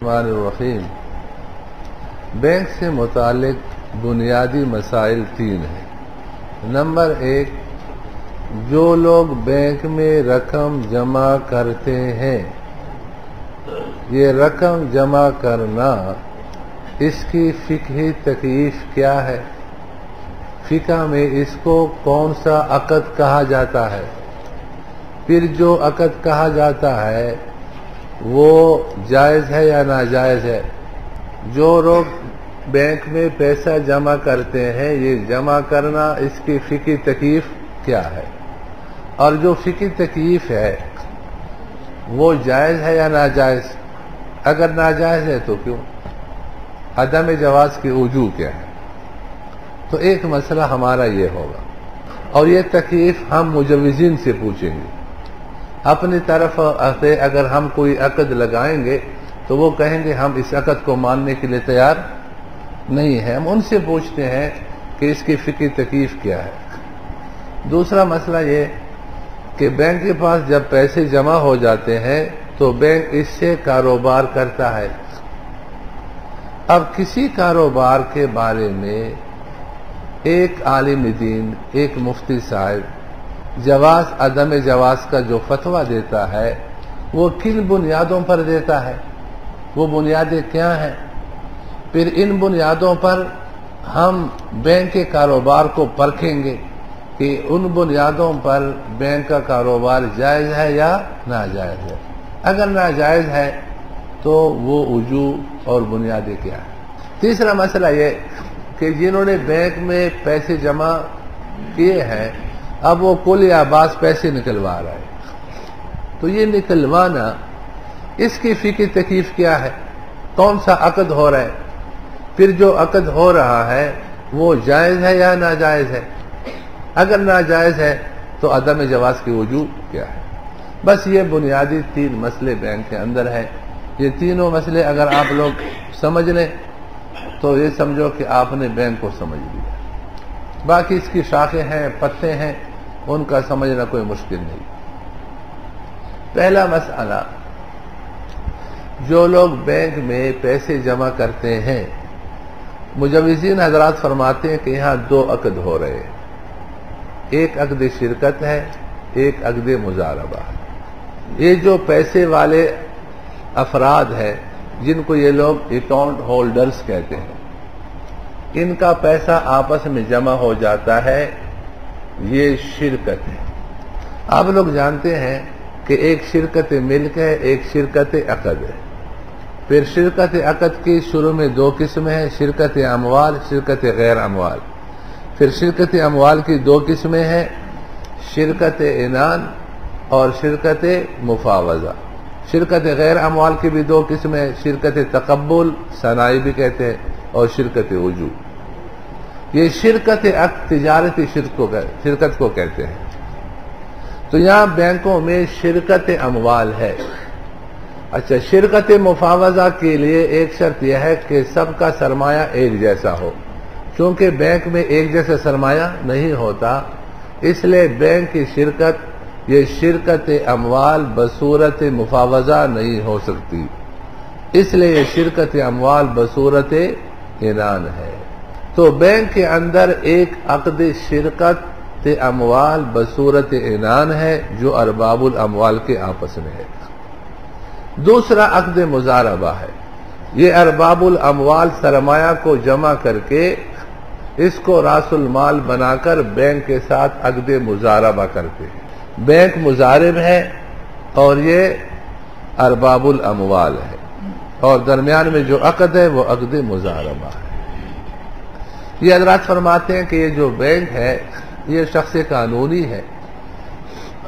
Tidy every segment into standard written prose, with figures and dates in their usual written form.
الرحمن الرحیم۔ بینک سے متعلق بنیادی مسائل 3 ہیں۔ نمبر 1، جو لوگ بینک میں رقم جمع کرتے ہیں، یہ رقم جمع کرنا اس کی فقہی تکلیف کیا ہے؟ فقہ میں اس کو کون سا عقد کہا جاتا ہے؟ پھر جو عقد کہا جاتا ہے وہ جائز ہے یا ناجائز ہے؟ جو لوگ بینک میں پیسہ جمع کرتے ہیں، یہ جمع کرنا اس کی فقہی تکلیف کیا ہے؟ اور جو فقہی تکلیف ہے وہ جائز ہے یا ناجائز؟ اگر ناجائز ہے تو کیوں؟ عدم جواز کی وجوہ کیا ہے؟ تو ایک مسئلہ ہمارا یہ ہوگا، اور یہ تکلیف ہم مجوزین سے پوچھیں گے۔ اپنی طرف سے اگر ہم کوئی عقد لگائیں گے تو وہ کہیں گے ہم اس عقد کو ماننے کے لیے تیار نہیں ہیں، ہم ان سے پوچھتے ہیں کہ اس کی فقہی تکلیف کیا ہے۔ دوسرا مسئلہ یہ کہ بینک کے پاس جب پیسے جمع ہو جاتے ہیں تو بینک اس سے کاروبار کرتا ہے۔ اب کسی کاروبار کے بارے میں ایک عالم دین، ایک مفتی صاحب جواز عدم جواز کا جو فتویٰ دیتا ہے وہ کن بنیادوں پر دیتا ہے؟ وہ بنیادیں کیا ہیں؟ پھر ان بنیادوں پر ہم بینک کے کاروبار کو پرکھیں گے کہ ان بنیادوں پر بینک کا کاروبار جائز ہے یا ناجائز ہے۔ اگر ناجائز ہے تو وہ وجوہ اور بنیادیں کیا ہیں؟ تیسرا مسئلہ یہ کہ جنہوں نے بینک میں پیسے جمع کیے ہیں اب وہ کل یا بعض پیسے نکلوا رہا ہے، تو یہ نکلوانا اس کی فقہی تکلیف کیا ہے؟ کون سا عقد ہو رہا ہے؟ پھر جو عقد ہو رہا ہے وہ جائز ہے یا ناجائز ہے؟ اگر ناجائز ہے تو عدم جواز کی وجوہ کیا ہے؟ بس یہ بنیادی 3 مسئلے بینک کے اندر ہیں۔ یہ تینوں مسئلے اگر آپ لوگ سمجھ لیں تو یہ سمجھو کہ آپ نے بینک کو سمجھ لیا۔ باقی اس کی شاخیں ہیں، پتے ہیں، ان کا سمجھنا کوئی مشکل نہیں۔ پہلا مسئلہ، جو لوگ بینک میں پیسے جمع کرتے ہیں، مجوزین حضرات فرماتے ہیں کہ یہاں 2 عقد ہو رہے ہیں، ایک عقد شرکت ہے، ایک عقد مضاربہ ہے۔ یہ جو پیسے والے افراد ہیں جن کو یہ لوگ اکاؤنٹ ہولڈرز کہتے ہیں، ان کا پیسہ آپس میں جمع ہو جاتا ہے، یہ شرکت ہے۔ آپ لوگ جانتے ہیں کہ ایک شرکت ملک ہے، ایک شرکت عقد ہے۔ پھر شرکت عقد کی شروع میں 2 قسمیں ہیں، شرکت اموال، شرکت غیر اموال۔ پھر شرکت اموال کی 2 قسمیں ہیں، شرکت عنان اور شرکت مفاوضہ۔ شرکت غیر اموال کی بھی 2 قسمیں ہیں، شرکت تقبل، صناعی بھی کہتے ہیں، اور شرکت وجوہ۔ یہ شرکت عقد تجارتی شرکت کو کہتے ہیں۔ تو یہاں بینکوں میں شرکت اموال ہے۔ اچھا، شرکت مفاوضہ کے لیے ایک شرط یہ ہے کہ سب کا سرمایہ ایک جیسا ہو، کیونکہ بینک میں ایک جیسا سرمایہ نہیں ہوتا، اس لیے بینک کی شرکت، یہ شرکت اموال بصورت مفاوضہ نہیں ہو سکتی، اس لیے یہ شرکت اموال بصورت عنان ہے۔ تو بینک کے اندر ایک عقد شرکت اموال بصورت عنان ہے جو ارباب الاموال کے آپس میں ہے۔ دوسرا عقد مضاربہ ہے، یہ ارباب الاموال سرمایہ کو جمع کر کے اس کو راس المال بنا کر بینک کے ساتھ عقد مضاربہ کرتے ہیں۔ بینک مضارب ہے اور یہ ارباب الاموال ہے، اور درمیان میں جو عقد ہے وہ عقد مضاربہ ہے۔ یہ حضرات فرماتے ہیں کہ یہ جو بینک ہے یہ شخص قانونی ہے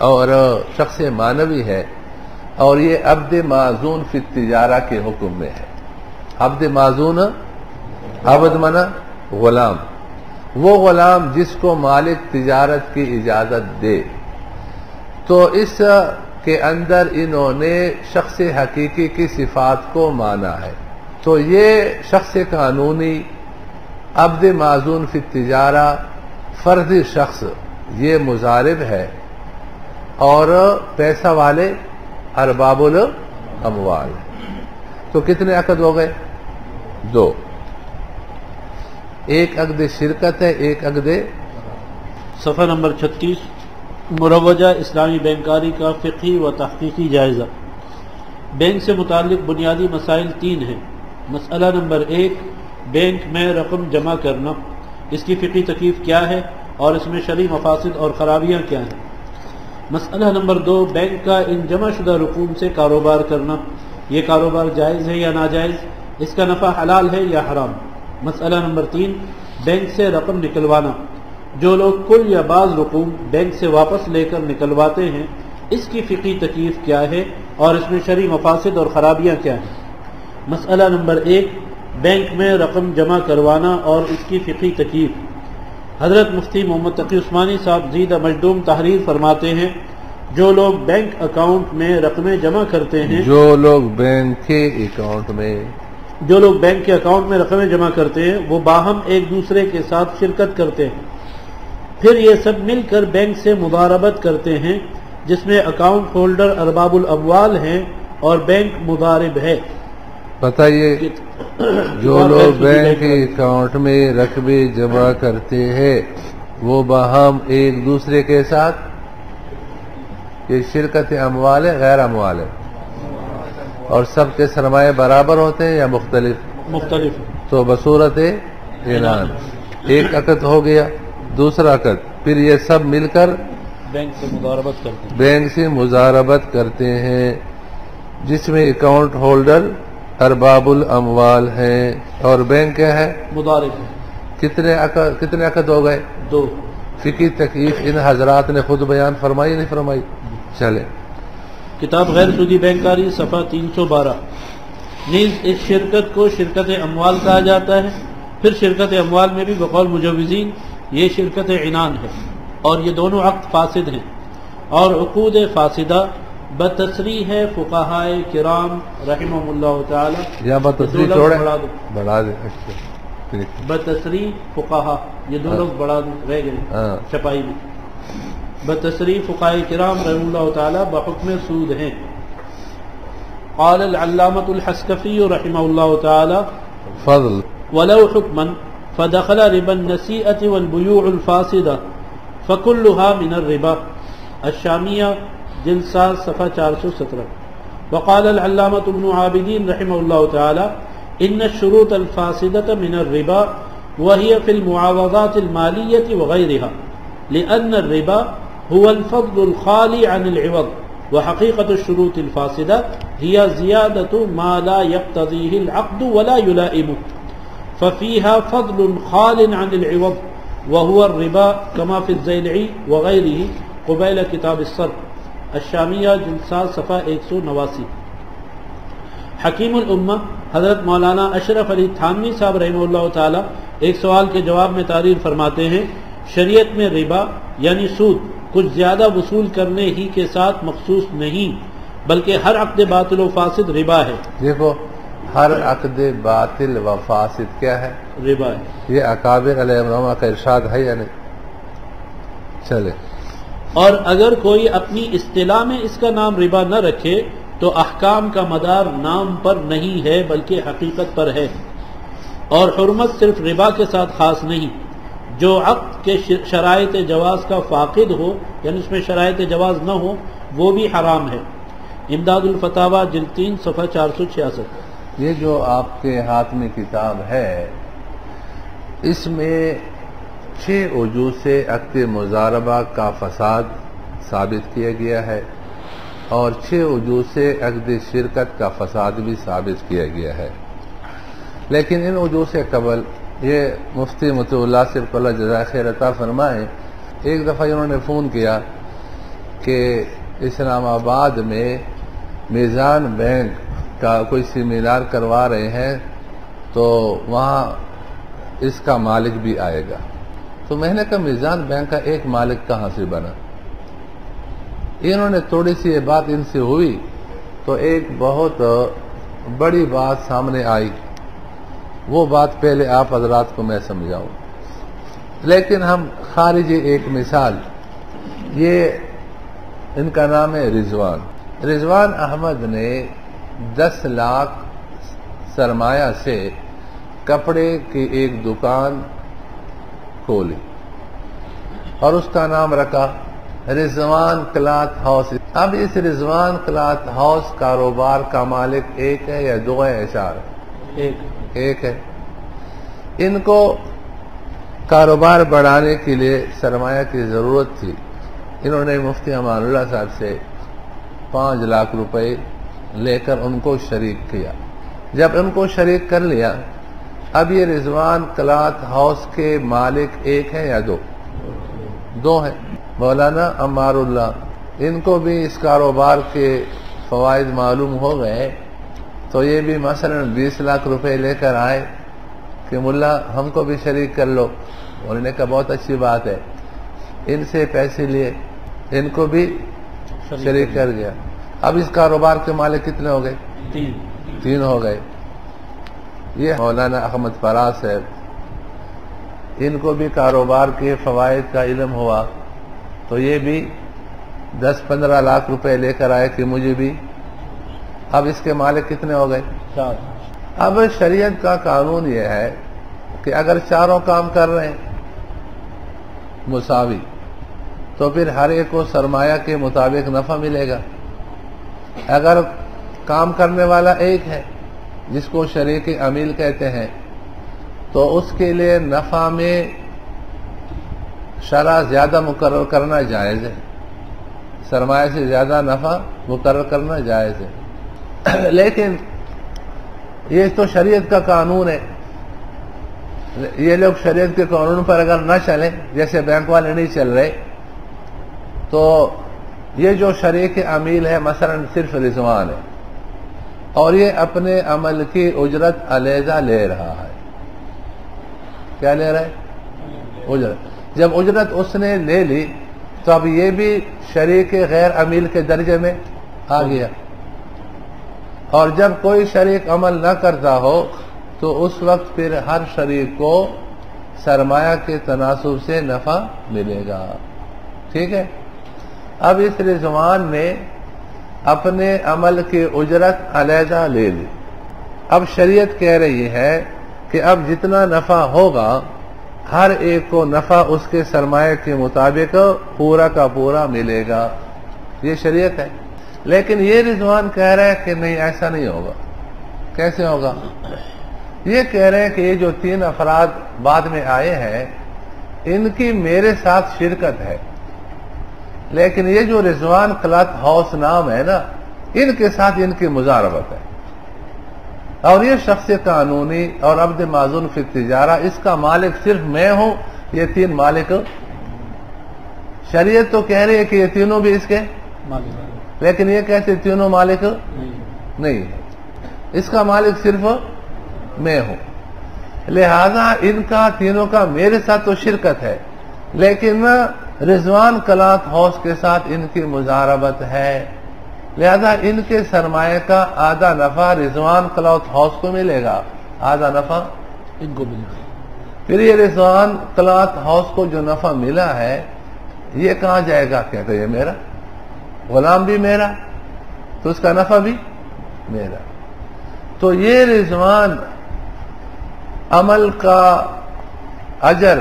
اور شخص معنوی ہے، اور یہ عبد معزون فی التجارہ کے حکم میں ہے۔ عبد معزون، عبد منا غلام، وہ غلام جس کو مالک تجارت کی اجازت دے۔ تو اس کے اندر انہوں نے شخص حقیقی کی صفات کو مانا ہے۔ تو یہ شخص قانونی، عبد معزون فی التجارہ، فردی شخص، یہ مضارب ہے، اور پیسہ والے ارباب الاموال۔ تو تو کتنے عقد ہو گئے؟ 2. ایک عقد شرکت ہے، ایک عقد صفحہ نمبر 36 مروجہ اسلامی بینکاری کا فقہی و تحقیقی جائزہ۔ بینک سے متعلق بنیادی مسائل 3 ہیں۔ مسئلہ نمبر 1، بینک میں رقم جمع کرنا، اس کی فقہی تکلیف کیا ہے اور اس میں شرعی مفاسد اور خرابیاں کیا ہیں۔ مسئلہ نمبر 2، بینک کا ان جمع شدہ رقوم سے کاروبار کرنا، یہ کاروبار جائز ہے یا ناجائز، اس کا نفع حلال ہے یا حرام۔ مسئلہ نمبر 3، بینک سے رقم نکلوانا، جو لوگ کل یا بعض رقوم بینک سے واپس لے کر نکلواتے ہیں، اس کی فقہی تکلیف کیا ہے اور اس میں شرعی مفاسد اور خرابیاں کیا ہیں۔ مسئلہ نمبر 1، بینک میں رقم جمع کروانا اور اس کی فقہی تکلیف۔ حضرت مفتی محمد تقی عثمانی صاحب زیدہ مجدوم تحریر فرماتے ہیں، جو لوگ بینک اکاؤنٹ میں رقمیں جمع کرتے ہیں، جو لوگ بینک کے اکاؤنٹ میں رقمیں جمع کرتے ہیں، وہ باہم ایک دوسرے کے ساتھ شرکت کرتے ہیں، پھر یہ سب مل کر بینک سے مضاربت کرتے ہیں، جس میں اکاؤنٹ ہولڈر ارباب الاموال ہیں اور بینک مضارب ہے۔ بتائیے، جو لوگ بینک کے اکاؤنٹ میں رقمیں جمع کرتے ہیں وہ باہم ایک دوسرے کے ساتھ، یہ شرکت اموال ہے غیر اموال ہے، اور سب کے سرمایہ برابر ہوتے ہیں یا مختلف؟ تو بصورت اعلان ایک عقد ہو گیا، دوسرا عقد، پھر یہ سب مل کر بینک سے مضاربت کرتے ہیں، جس میں اکاؤنٹ ہولڈر ارباب الاموال ہیں اور بینک کیا ہے؟ مضارب۔ کتنے عقد ہو گئے؟ 2۔ فقہی تکلیف ان حضرات نے خود بیان فرمائی نہیں فرمائی؟ چلے کتاب غیر سودی بینکاری صفحہ 312۔ نیز اس شرکت کو شرکت اموال کہا جاتا ہے، پھر شرکت اموال میں بھی بقول مجوزین یہ شرکت عنان ہے، اور یہ دونوں عقد فاسد ہیں، اور عقود فاسدہ بتصریح ہے فقہائے کرام رحمہم اللہ تعالی، یا بتصریح چھوڑے بڑھا دے، بتصریح فقہا، یہ دو لوگ بڑھا رہ گئے چھپائی میں، بتصریح فقہائے کرام رحمہ اللہ تعالی بحکم سود ہیں۔ قال العلامۃ الحسکفی رحمہ اللہ تعالی فضل ولو حکما فدخل ربا النسیئة والبیوع الفاسدة فكلها من الربا، الشامیہ جلد 7 صفحہ 417۔ وقال العلامۃ ابن عابدین رحمہ اللہ تعالی ان الشروط الفاسدة من الربا وهي في المعاوضات المالية وغيرها، لأن الربا هو الفضل الخالي عن العوض، وحقيقة الشروط الفاسدة هي زيادة ما لا يقتضيه العقد ولا يلائمه، ففيها فضل خال عن العوض وهو الربا كما في الزيلعي وغيره قبيل كتاب الصرف، الشامیہ جلد 7 صفحہ 189۔ حکیم الامہ حضرت مولانا اشرف علی تھانوی صاحب رحمہ اللہ تعالی ایک سوال کے جواب میں تعریر فرماتے ہیں، شریعت میں ربا یعنی سود کچھ زیادہ وصول کرنے ہی کے ساتھ مخصوص نہیں، بلکہ ہر عقد باطل و فاسد ربا ہے۔ دیکھو، ہر عقد باطل و فاسد کیا ہے؟ ربا ہے۔ یہ اکابر علیہ الرحمہ کا ارشاد ہے یا نہیں؟ چلے، اور اگر کوئی اپنی اصطلاح میں اس کا نام ربا نہ رکھے تو احکام کا مدار نام پر نہیں ہے بلکہ حقیقت پر ہے، اور حرمت صرف ربا کے ساتھ خاص نہیں، جو عقد کے شرائط جواز کا فاقد ہو یعنی اس میں شرائط جواز نہ ہو وہ بھی حرام ہے۔ امداد الفتاوی جلد 3 صفحہ 466۔ یہ جو آپ کے ہاتھ میں کتاب ہے اس میں 6 وجوہ سے عقد مضاربہ کا فساد ثابت کیا گیا ہے، اور 6 وجوہ سے عقد شرکت کا فساد بھی ثابت کیا گیا ہے۔ لیکن ان وجوہ سے قبل یہ مفتی مطیع اللہ سے اللہ جزائے خیر عطا فرمائے، ایک دفعہ انہوں نے فون کیا کہ اسلام آباد میں میزان بینک کا کوئی سیمینار کروا رہے ہیں تو وہاں اس کا مالک بھی آئے گا۔ تو میں نے کہا میزان بینک کا ایک مالک کہاں سے بنا؟ انہوں نے تھوڑی سی یہ بات ان سے ہوئی تو ایک بہت بڑی بات سامنے آئی، وہ بات پہلے آپ حضرات کو میں سمجھاؤں، لیکن ہم خارج ایک مثال، یہ ان کا نام ہے رضوان احمد نے 10 لاکھ سرمایہ سے کپڑے کی ایک دکان کھولی اور اس کا نام رکھا رضوان کلاتھ ہاؤس۔ اب اس رضوان کلاتھ ہاؤس کاروبار کا مالک ایک ہے یا دو ہے یا چار ہے؟ ایک ہے۔ ان کو کاروبار بڑھانے کے لیے سرمایہ کی ضرورت تھی۔ انہوں نے مفتی امان اللہ صاحب سے 5 لاکھ روپے لے کر ان کو شریک کیا۔ جب ان کو شریک کر لیا، اب یہ رضوان کلاتھ ہاؤس کے مالک ایک ہے یا دو ہیں؟ مولانا عمار اللہ، ان کو بھی اس کاروبار کے فوائد معلوم ہو گئے تو یہ بھی مثلا 20 لاکھ روپے لے کر آئے کہ ملا ہم کو بھی شریک کر لو۔ انہوں نے کہا بہت اچھی بات ہے، ان سے پیسے لیے، ان کو بھی شریک کر گیا۔ اب اس کاروبار کے مالک کتنے ہو گئے؟ 3 ہو گئے۔ یہ مولانا احمد فراز صاحب، ان کو بھی کاروبار کے فوائد کا علم ہوا تو یہ بھی 10-15 لاکھ روپے لے کر آئے کہ مجھے بھی۔ اب اس کے مالک کتنے ہو گئے؟ 4۔ اب شریعت کا قانون یہ ہے کہ اگر چاروں کام کر رہے ہیں مساوی تو پھر ہر ایک کو سرمایہ کے مطابق نفع ملے گا۔ اگر کام کرنے والا ایک ہے جس کو شریک عمیل کہتے ہیں تو اس کے لیے نفع میں شرح زیادہ مقرر کرنا جائز ہے، سرمایہ سے زیادہ نفع مقرر کرنا جائز ہے، لیکن یہ تو شریعت کا قانون ہے۔ یہ لوگ شریعت کے قانون پر اگر نہ چلیں، جیسے بینک والے نہیں چل رہے، تو یہ جو شریک عمیل ہے مثلا صرف رضوان ہے اور یہ اپنے عمل کی اجرت علیحدہ لے رہا ہے۔ کیا لے رہا ہے؟ اجرت۔ جب اجرت اس نے لے لی تو اب یہ بھی شریک غیر عمیل کے درجے میں آ گیا، اور جب کوئی شریک عمل نہ کرتا ہو تو اس وقت پھر ہر شریک کو سرمایہ کے تناسب سے نفع ملے گا۔ ٹھیک ہے؟ اب اس رضوان نے اپنے عمل کی اجرت علیحدہ لے لی۔ اب شریعت کہہ رہی ہے کہ اب جتنا نفع ہوگا ہر ایک کو نفع اس کے سرمایہ کے مطابق پورا کا پورا ملے گا، یہ شریعت ہے۔ لیکن یہ رضوان کہہ رہا ہے کہ نہیں، ایسا نہیں ہوگا۔ کیسے ہوگا؟ یہ کہہ رہے ہیں کہ یہ جو 3 افراد بعد میں آئے ہیں ان کی میرے ساتھ شرکت ہے، لیکن یہ جو رضوان کلاتھ ہاؤس نام ہے نا، ان کے ساتھ ان کی مزاربت ہے، اور یہ شخص قانونی اور عبد معذون فی التجارہ، اس کا مالک صرف میں ہوں، یہ 3 مالک۔ شریعت تو کہہ رہی ہے کہ یہ تینوں بھی اس کے مالک، لیکن یہ کہتے تینوں مالک نہیں، اس کا مالک صرف میں ہوں، لہذا ان کا تینوں کا میرے ساتھ تو شرکت ہے، لیکن رضوان کلاتھ ہاؤس کے ساتھ ان کی مزاربت ہے، لہذا ان کے سرمایہ کا آدھا نفع رضوان کلاتھ ہاؤس کو ملے گا، آدھا نفع ان کو ملے گا۔ پھر یہ رضوان کلاتھ ہاؤس کو جو نفع ملا ہے یہ کہاں جائے گا؟ کہتے یہ میرا غلام بھی میرا تو اس کا نفع بھی میرا۔ تو یہ رضوان عمل کا اجر،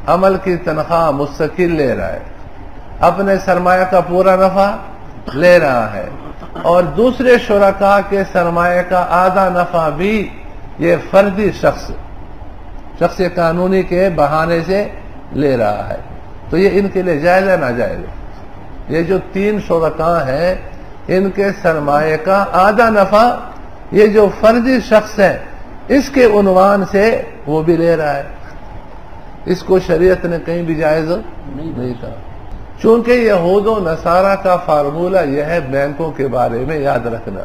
عمل کی تنخواہ مستقل لے رہا ہے، اپنے سرمایہ کا پورا نفع لے رہا ہے، اور دوسرے شرکاء کے سرمایہ کا آدھا نفع بھی یہ فردی شخص قانونی کے بہانے سے لے رہا ہے۔ تو یہ ان کے لیے جائز ہے ناجائز ہے؟ یہ جو 3 شرکاء ہیں ان کے سرمایہ کا آدھا نفع یہ جو فردی شخص ہے اس کے عنوان سے وہ بھی لے رہا ہے، اس کو شریعت نے کہیں بھی جائز نہیں کہا۔ چونکہ یہود و نصارہ کا فارمولہ یہ ہے بینکوں کے بارے میں یاد رکھنا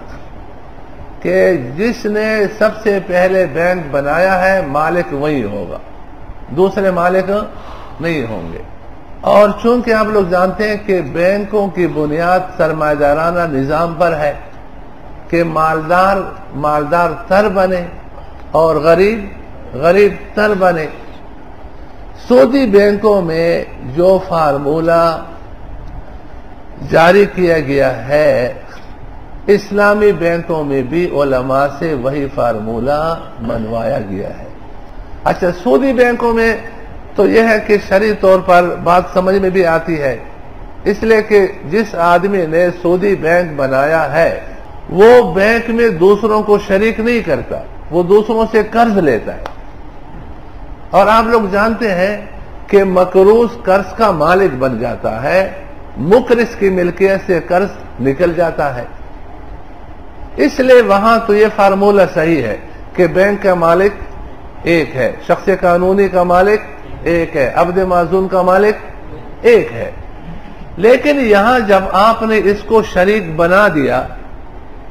کہ جس نے سب سے پہلے بینک بنایا ہے مالک وہی ہوگا، دوسرے مالک نہیں ہوں گے۔ اور چونکہ آپ لوگ جانتے ہیں کہ بینکوں کی بنیاد سرمایہ دارانہ نظام پر ہے کہ مالدار تر بنے اور غریب تر بنے۔ سعودی بینکوں میں جو فارمولہ جاری کیا گیا ہے اسلامی بینکوں میں بھی علماء سے وہی فارمولہ منوایا گیا ہے۔ اچھا، سودی بینکوں میں تو یہ ہے کہ شرعی طور پر بات سمجھ میں بھی آتی ہے، اس لیے کہ جس آدمی نے سودی بینک بنایا ہے وہ بینک میں دوسروں کو شریک نہیں کرتا، وہ دوسروں سے قرض لیتا ہے، اور آپ لوگ جانتے ہیں کہ مقروض قرض کا مالک بن جاتا ہے، مقرض کی ملکیت سے قرض نکل جاتا ہے۔ اس لیے وہاں تو یہ فارمولہ صحیح ہے کہ بینک کا مالک ایک ہے، شخص قانونی کا مالک ایک ہے، عبد معزون کا مالک ایک ہے، لیکن یہاں جب آپ نے اس کو شریک بنا دیا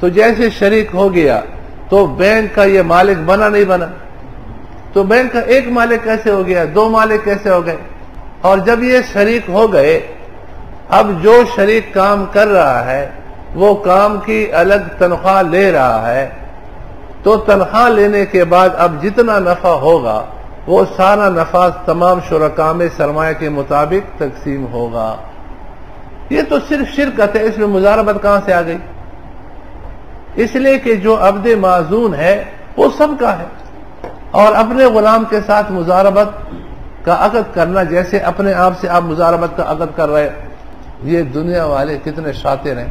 تو جیسے شریک ہو گیا تو بینک کا یہ مالک بنا نہیں بنا، تو بینک کا ایک مالک کیسے ہو گیا، دو مالک کیسے ہو گئے؟ اور جب یہ شریک ہو گئے، اب جو شریک کام کر رہا ہے وہ کام کی الگ تنخواہ لے رہا ہے، تو تنخواہ لینے کے بعد اب جتنا نفع ہوگا وہ سارا نفع تمام شرکاء میں سرمایہ کے مطابق تقسیم ہوگا۔ یہ تو صرف شرکت ہے، اس میں مضاربت کہاں سے آ گئی؟ اس لیے کہ جو عبد معزون ہے وہ سب کا ہے، اور اپنے غلام کے ساتھ مضاربت کا عقد کرنا جیسے اپنے آپ سے آپ مضاربت کا عقد کر رہے، یہ دنیا والے کتنے شاطر ہیں،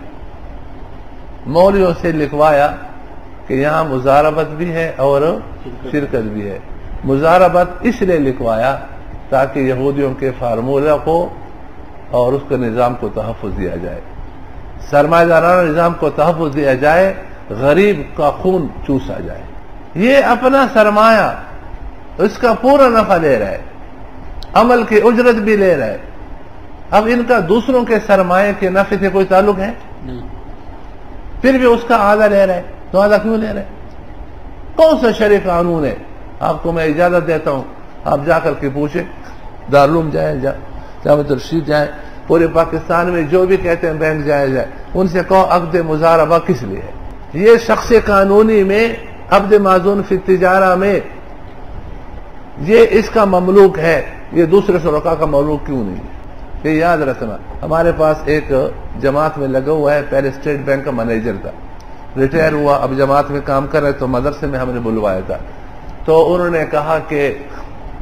مولویوں سے لکھوایا کہ یہاں مضاربت بھی ہے اور شرکت بھی ہے۔ مضاربت اس لیے لکھوایا تاکہ یہودیوں کے فارمولہ کو اور اس کے نظام کو تحفظ دیا جائے، سرمایہ دارانہ نظام کو تحفظ دیا جائے، غریب کا خون چوسا جائے۔ یہ اپنا سرمایہ اس کا پورا نفع لے رہا ہے، عمل کی اجرت بھی لے رہا ہے، اب ان کا دوسروں کے سرمایہ کے نفع سے کوئی تعلق ہے؟ پھر بھی اس کا آدھا لے رہا ہے، تو آدھا کیوں لے رہا ہے؟ کون سا شرعی قانون ہے؟ آپ کو میں اجازت دیتا ہوں، آپ جا کر کے پوچھیں، دارالعلوم جائیں، جامعہ الرشید جائیں، پورے پاکستان میں جو بھی کہتے ہیں بینک جائے ان سے کہو عقد مضاربہ کس لیے ہے؟ یہ شخص قانونی میں عبد معزون فی التجارہ میں یہ اس کا مملوک ہے، یہ دوسرے شرکاء کا مملوک کیوں نہیں ہے؟ یہ یاد رکھنا۔ ہمارے پاس ایک جماعت میں لگا ہوا ہے، پہلے اسٹیٹ بینک کا مینیجر تھا، ریٹائر ہوا، اب جماعت میں کام کر رہے، تو مدرسے میں ہم نے بلوایا تھا، تو انہوں نے کہا کہ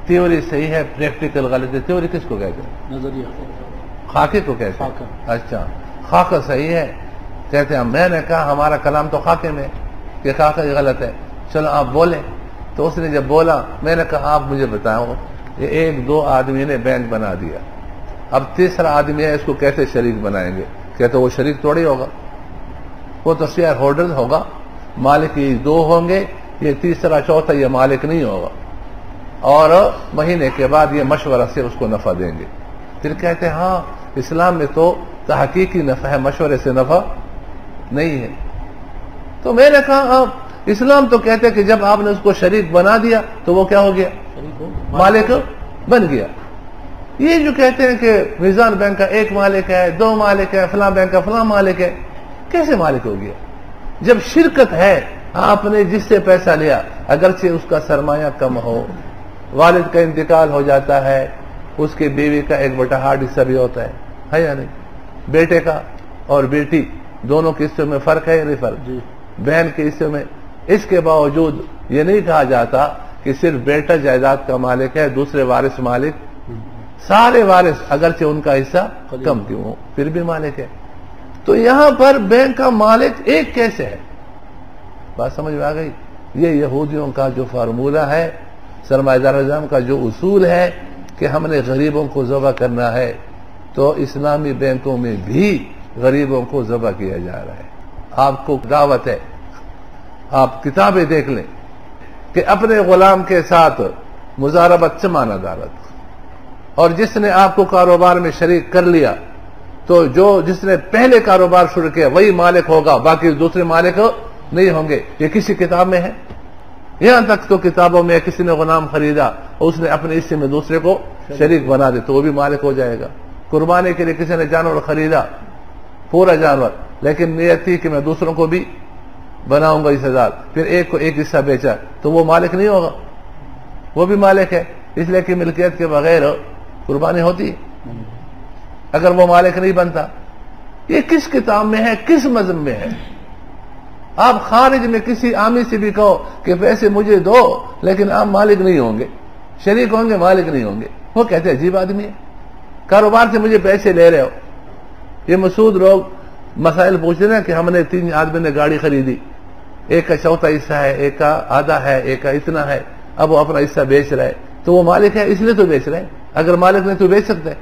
تھیوری صحیح ہے، پریکٹیکل غلط ہے۔ تھیوری کس کو کہتے ہیں؟ نظریہ۔ خاکے کو کہتے ہیں؟ اچھا، خاکہ صحیح ہے کہتے ہیں۔ میں نے کہا ہمارا کلام تو خاکے میں کہ خاکہ غلط ہے، چلو آپ بولیں۔ تو اس نے جب بولا میں نے کہا آپ مجھے بتاؤ، یہ ایک دو آدمی نے بینک بنا دیا، اب تیسرا آدمی ہے، اس کو کیسے شریک بنائیں گے؟ کہتے وہ شریک تھوڑی ہوگا، وہ تو شیئر ہولڈر ہوگا، مالک یہ دو ہوں گے، یہ تیسرا چوتھا یہ مالک نہیں ہوگا، اور مہینے کے بعد یہ مشورہ سے اس کو نفع دیں گے۔ پھر کہتے ہیں ہاں اسلام میں تو تحقیقی نفع ہے، مشورے سے نفع نہیں ہے۔ تو میں نے کہا آپ اسلام تو کہتے ہیں کہ جب آپ نے اس کو شریک بنا دیا تو وہ کیا ہو گیا؟ مالک بن گیا۔ یہ جو کہتے ہیں کہ میزان بینک کا ایک مالک ہے، دو مالک ہے، فلاں بینک کا فلاں مالک ہے، کیسے مالک ہو گیا؟ جب شرکت ہے، آپ نے جس سے پیسہ لیا اگرچہ اس کا سرمایہ کم ہو، والد کا انتقال ہو جاتا ہے، اس کی بیوی کا 1/8 حصہ بھی ہوتا ہے یا نہیں؟ بیٹے کا اور بیٹی دونوں کے حصے میں فرق ہے یا نہیں فرق؟ بہن کے حصے میں۔ اس کے باوجود یہ نہیں کہا جاتا کہ صرف بیٹا جائیداد کا مالک ہے، دوسرے وارث مالک، سارے وارث اگرچہ ان کا حصہ کم کیوں ہو پھر بھی مالک ہے۔ تو یہاں پر بینک کا مالک ایک کیسے ہے؟ بات سمجھ میں آ گئی؟ یہ یہودیوں کا جو فارمولہ ہے، سرمایہ دار نظام کا جو اصول ہے کہ ہم نے غریبوں کو ذبح کرنا ہے، تو اسلامی بینکوں میں بھی غریبوں کو ذبح کیا جا رہا ہے۔ آپ کو دعوت ہے، آپ کتابیں دیکھ لیں کہ اپنے غلام کے ساتھ مضاربت سے معنی دارت، اور جس نے آپ کو کاروبار میں شریک کر لیا تو جس نے پہلے کاروبار شروع کیا وہی مالک ہوگا، باقی دوسرے مالک نہیں ہوں گے۔ یہ کسی کتاب میں ہے؟ یہاں تک تو کتابوں میں کسی نے غلام خریدا اور اس نے اپنے حصے میں دوسرے کو شریک بنا دے تو وہ بھی مالک ہو جائے گا۔ قربانی کے لیے کسی نے جانور خریدا، پورا جانور، لیکن نیت تھی کہ میں دوسروں کو بھی بناؤں گا 20,000، پھر ایک کو ایک حصہ بیچا تو وہ مالک نہیں ہوگا؟ وہ بھی مالک ہے، اس لیے کہ ملکیت کے بغیر قربانی ہوتی ہے اگر وہ مالک نہیں بنتا۔ یہ کس کتاب میں ہے، کس مذہب میں ہے؟ آپ خارج میں کسی عامی سے بھی کہو کہ پیسے مجھے دو، لیکن آپ مالک نہیں ہوں گے، شریک ہوں گے، مالک نہیں ہوں گے، وہ کہتے ہیں عجیب آدمی ہے، کاروبار سے مجھے پیسے لے رہے ہو۔ یہ مسعود لوگ مسائل پوچھ رہے ہیں کہ ہم نے 3 آدمی نے گاڑی خریدی، ایک کا چوتھا حصہ ہے، ایک کا آدھا ہے، ایک کا اتنا ہے، اب وہ اپنا حصہ بیچ رہا ہے، تو وہ مالک ہے اس لیے تو بیچ رہے ہیں، اگر مالک نہیں تو بیچ سکتے ہیں۔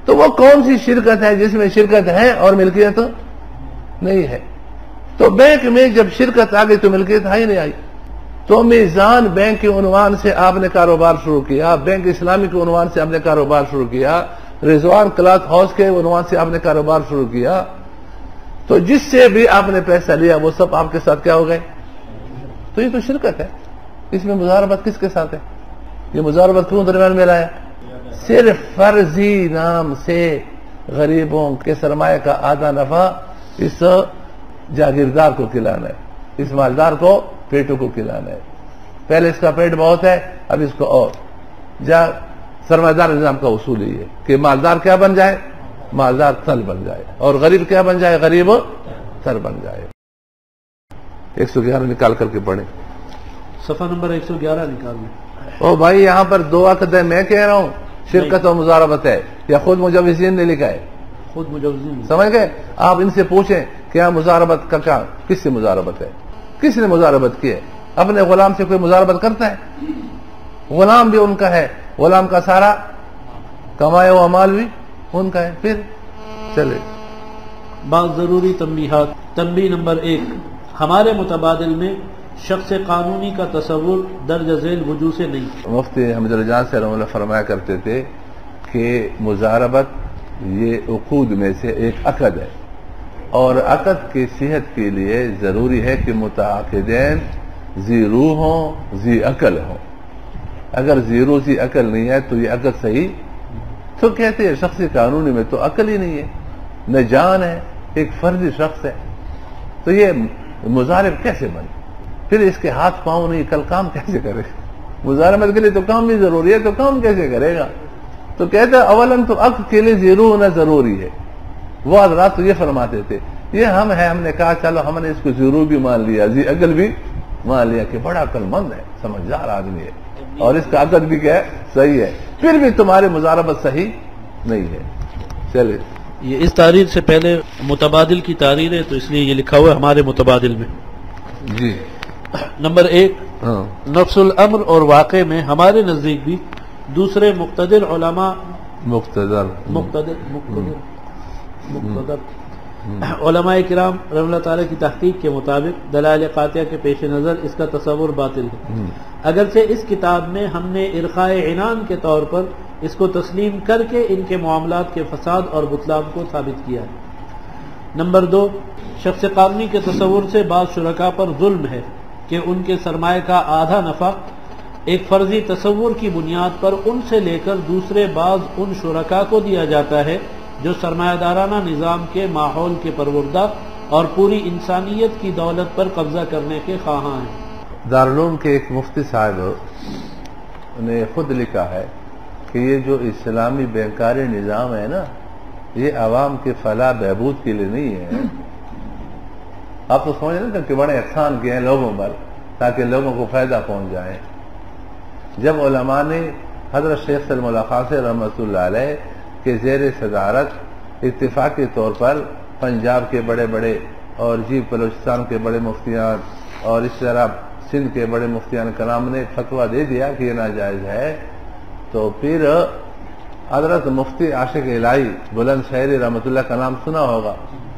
تو وہ کون سی شرکت ہے جس میں شرکت ہے اور ملکیت نہیں ہے؟ تو بینک میں جب شرکت آ گئی تو ملکیت ہی نہیں آئی۔ تو میزان بینک کے عنوان سے آپ نے کاروبار شروع کیا، بینک اسلامی کے عنوان سے آپ نے کاروبار شروع کیا، رضوان کلاتھ ہاؤس کے عنوان سے آپ نے کاروبار شروع کیا، تو جس سے بھی آپ نے پیسہ لیا وہ سب آپ کے ساتھ کیا ہو گئے؟ تو یہ تو شرکت ہے، اس میں مضاربت کس کے ساتھ ہے؟ یہ مضاربت کیوں درمیان میں لایا؟ صرف فرضی نام سے غریبوں کے سرمایہ کا آدھا نفع اس جاگیردار کو کھلانا ہے، اس مالدار کو پیٹوں کو کھلانا ہے۔ پہلے اس کا پیٹ بہت ہے، اب اس کو اور سرمایہ دار نظام کا اصول یہ ہے کہ مالدار کیا بن جائے؟ مالدار تل بن جائے، اور غریب کیا بن جائے؟ غریب تل بن جائے۔ 111 نکال کر کے پڑھیں، صفحہ نمبر 111 نکال لیں۔ او بھائی یہاں پر 2 عقد ہے، میں کہہ رہا ہوں شرکت اور مضاربت ہے، یا خود مجوزین نے لکھا ہے؟ خود مجوزین۔ سمجھ گئے؟ آپ ان سے پوچھیں کیا مضاربت کا کیا، کس سے مضاربت ہے؟ کس نے مضاربت کی ہے؟ اپنے غلام سے کوئی مضاربت کرتا ہے؟ غلام بھی ان کا ہے، غلام کا سارا کمایا ہوا مال بھی ان کا ہے۔ پھر چلے بعض ضروری تنبیہات۔ تنبیہ نمبر 1، ہمارے متبادل میں شخص قانونی کا تصور درج ذیل وجوہ سے نہیں۔ مفتی حمید جان سے رحمہ اللہ فرمایا کرتے تھے کہ مضاربت یہ عقود میں سے ایک عقد ہے، اور عقد کی صحت کے لیے ضروری ہے کہ متعاقدین ذی روح ہوں، ذی عقل ہوں۔ اگر ذی روح ذی عقل نہیں ہے تو یہ عقد صحیح، تو کہتے ہیں شخص قانونی میں تو عقل ہی نہیں ہے، نہ جان ہے، ایک فرضی شخص ہے، تو یہ مضارب کیسے بنے؟ پھر اس کے ہاتھ پاؤں نہیں، کل کام کیسے کرے؟ مضاربت کے لیے تو کام بھی ضروری ہے، تو کام کیسے کرے گا؟ تو کہتے ہیں اولن تو عقد کے لیے ذی روح ہونا ضروری ہے۔ وہ حضرات تو یہ فرماتے تھے، یہ ہم نے کہا چلو ہم نے اس کو ذی روح بھی مان لیا، ذی عقل بھی مان لیا کہ بڑا عقل مند ہے، سمجھدار آدمی ہے، اور اس کا عقد بھی کیا ہے؟ صحیح ہے، پھر بھی تمہاری مضاربت صحیح نہیں ہے۔ چلے یہ اس تحریر سے پہلے متبادل کی تحریر ہے، تو اس لیے یہ لکھا ہوا ہے ہمارے متبادل میں۔ جی نمبر 1، نفس الامر اور واقع میں ہمارے نزدیک بھی دوسرے مقتدر علماء علماء کرام رحمۃ اللہ تعالیٰ کی تحقیق کے مطابق دلائل قاطعہ کے پیش نظر اس کا تصور باطل ہے، اگرچہ اس کتاب میں ہم نے ارخاء عنان کے طور پر اس کو تسلیم کر کے ان کے معاملات کے فساد اور بطلان کو ثابت کیا ہے۔ نمبر 2، شخص قانونی کے تصور سے بعض شرکاء پر ظلم ہے کہ ان کے سرمایہ کا آدھا نفع ایک فرضی تصور کی بنیاد پر ان سے لے کر دوسرے بعض ان شرکاء کو دیا جاتا ہے جو سرمایہ دارانہ نظام کے ماحول کے پروردہ اور پوری انسانیت کی دولت پر قبضہ کرنے کے خواہاں ہیں۔ دارالعلوم کے ایک مفتی صاحب نے خود لکھا ہے کہ یہ جو اسلامی بینکاری نظام ہے نا، یہ عوام کے فلاح بہبود کے لیے نہیں ہے۔ آپ تو سمجھ رہے کہ بڑے احسان کیے ہیں لوگوں پر تاکہ لوگوں کو فائدہ پہنچ جائے۔ جب علماء نے حضرت شیخ سلم اللہ خان سے رحمۃ اللہ علیہ کے زیر صدارت اتفاقی طور پر پنجاب کے بڑے بڑے اور بلوچستان کے بڑے مفتیان اور اس طرح سندھ کے بڑے مفتیان کرام نے فتویٰ دے دیا کہ یہ ناجائز ہے، تو پھر حضرت مفتی عاشق الہی بلند شہری رحمۃ اللہ کا نام سنا ہوگا،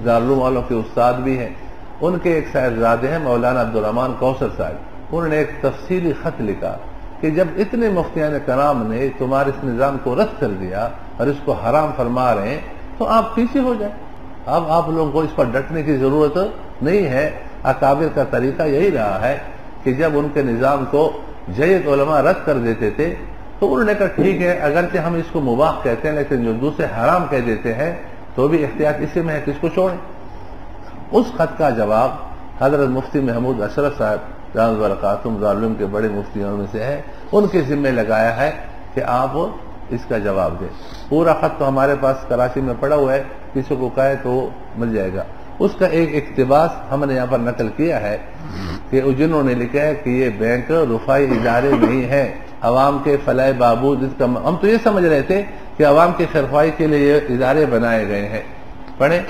دارالعلوم والوں کے استاد بھی ہیں، ان کے ایک صاحبزادے ہیں مولانا عبدالرحمان کوثر صاحب، انہوں نے ایک تفصیلی خط لکھا کہ جب اتنے مفتیان کرام نے تمہارے اس نظام کو رد کر دیا اور اس کو حرام فرما رہے ہیں تو آپ پیچھے ہو جائیں، اب آپ لوگوں کو اس پر ڈٹنے کی ضرورت نہیں ہے۔ اکابر کا طریقہ یہی رہا ہے کہ جب ان کے نظام کو جید علماء رد کر دیتے تھے تو انہوں نے کہا ٹھیک ہے، اگرچہ ہم اس کو مباح کہتے ہیں لیکن جو دوسرے حرام کہہ دیتے ہیں تو بھی احتیاط اسی میں ہے کہ اس کو چھوڑیں۔ اس خط کا جواب حضرت مفتی محمود اشرف صاحب دامت برکاتہم دارالعلوم کے بڑے مفتیوں میں سے ہے، ان کے ذمہ لگایا ہے کہ آپ اس کا جواب دیں۔ پورا خط تو ہمارے پاس کراچی میں پڑا ہوا ہے، کسی کو کہے تو وہ مل جائے گا۔ اس کا ایک اقتباس ہم نے یہاں پر نقل کیا ہے کہ جنہوں نے لکھا ہے کہ یہ بینک رفائی ادارے نہیں ہیں، عوام کے فلاح بہبود، اس کا ہم تو یہ سمجھ رہے تھے کہ عوام کی خیرخواہی کے لیے یہ ادارے بنائے گئے ہیں۔ پڑھیں۔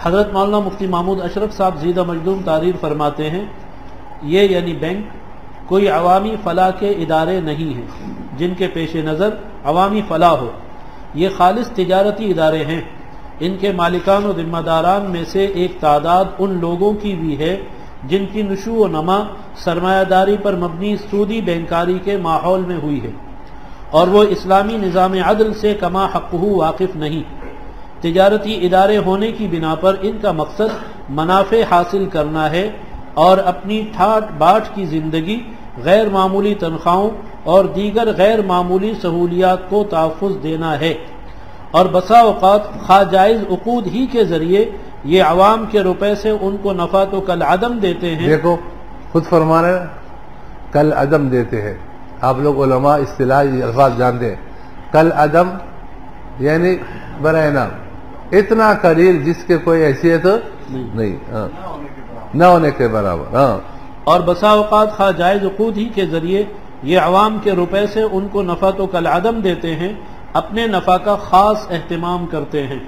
حضرت مولانا مفتی محمود اشرف صاحب زیدہ مجدوم تحریر فرماتے ہیں، یہ یعنی بینک کوئی عوامی فلاح کے ادارے نہیں ہیں جن کے پیش نظر عوامی فلاح ہو، یہ خالص تجارتی ادارے ہیں۔ ان کے مالکان و ذمہ داران میں سے ایک تعداد ان لوگوں کی بھی ہے جن کی نشو و نما سرمایہ داری پر مبنی سودی بینکاری کے ماحول میں ہوئی ہے، اور وہ اسلامی نظام عدل سے کما حقہ واقف نہیں۔ تجارتی ادارے ہونے کی بنا پر ان کا مقصد منافع حاصل کرنا ہے اور اپنی ٹھاٹ باٹ کی زندگی غیر معمولی تنخواہوں اور دیگر غیر معمولی سہولیات کو تحفظ دینا ہے، اور بسا اوقات خواہ جائز عقود ہی کے ذریعے یہ عوام کے روپے سے ان کو نفع تو کل عدم دیتے ہیں۔ دیکھو خود فرما رہے ہیں کل عدم دیتے ہیں۔ آپ لوگ علماء اصطلاحی الفاظ جانتے ہیں، کل عدم یعنی برائے نام، اتنا قلیل جس کے کوئی حیثیت نہیں، نہ ہونے کے برابر۔ اور بسا اوقات خواہ جائز عقود ہی کے ذریعے یہ عوام کے روپے سے ان کو نفع تو کل عدم دیتے ہیں، اپنے نفع کا خاص اہتمام کرتے ہیں۔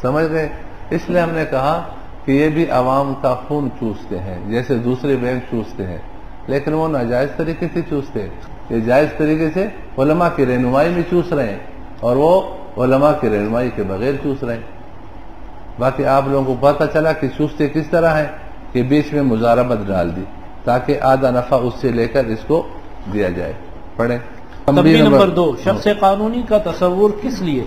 سمجھ گئے؟ اس لیے ہم نے کہا کہ یہ بھی عوام کا خون چوستے ہیں جیسے دوسرے بینک چوستے ہیں، لیکن وہ ناجائز طریقے سے چوستے ہیں، یہ جائز طریقے سے علماء کی رہنمائی میں چوس رہے ہیں، اور وہ علماء کی رہنمائی کے بغیر چوس رہے ہیں۔ باقی آپ لوگوں کو پتہ چلا کہ چوستے کس طرح ہیں کہ بیچ میں مضاربت ڈال دی تاکہ آدھا نفع اس سے لے کر اس کو دیا جائے۔ پڑھیں۔ تنبیہ نمبر 2، شخص قانونی کا تصور کس لیے؟